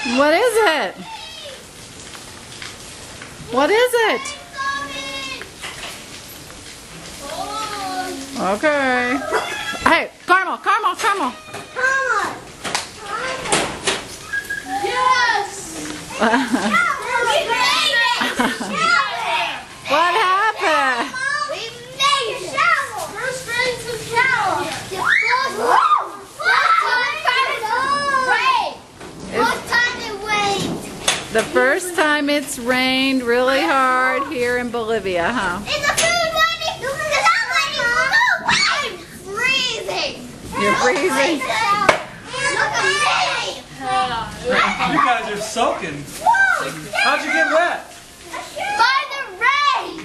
What is it? What is it? Okay. Hey, Carmel. Yes! What happened? We made a shovel! First rain to shovel! The first time it's rained really hard here in Bolivia, huh? It's a food money! I'm freezing! You're freezing? Look at me! You guys are soaking. How'd you get wet? By the rain!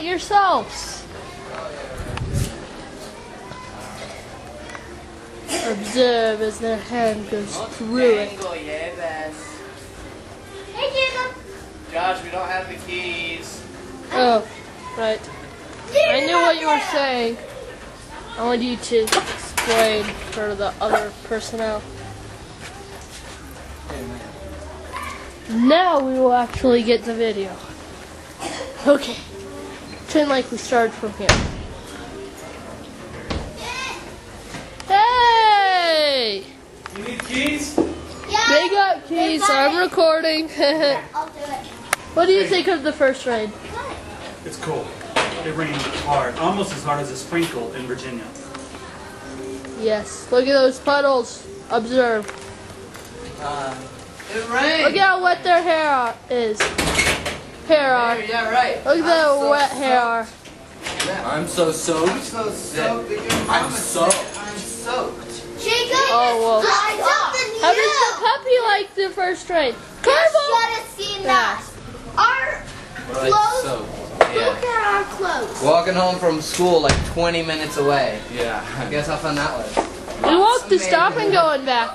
Yourselves. Observe as their hand goes through it. Hey, Jacob! Josh, we don't have the keys. Oh, right. I knew what you were saying. I want you to explain for the other personnel. Now we will actually get the video. Okay. Pretend like we started from here. Hey! You need keys? They got keys, so I'm recording. I'll do it. What do you think of the first raid? It's cool. It rained hard, almost as hard as a sprinkle in Virginia. Yes. Look at those puddles. Observe. It rained. Look at how wet their hair is. Yeah, right. Look at the wet hair. I'm so soaked. I'm so soaked. I'm soaked. I'm soaked. Jacob! Oh, well. I something How does the puppy like the first raid? Careful! should have seen that. Our Like clothes. soaked. Look Yeah. at our clothes. Walking home from school like 20 minutes away. Yeah. Guess how fun that was. We walked to stop and going back.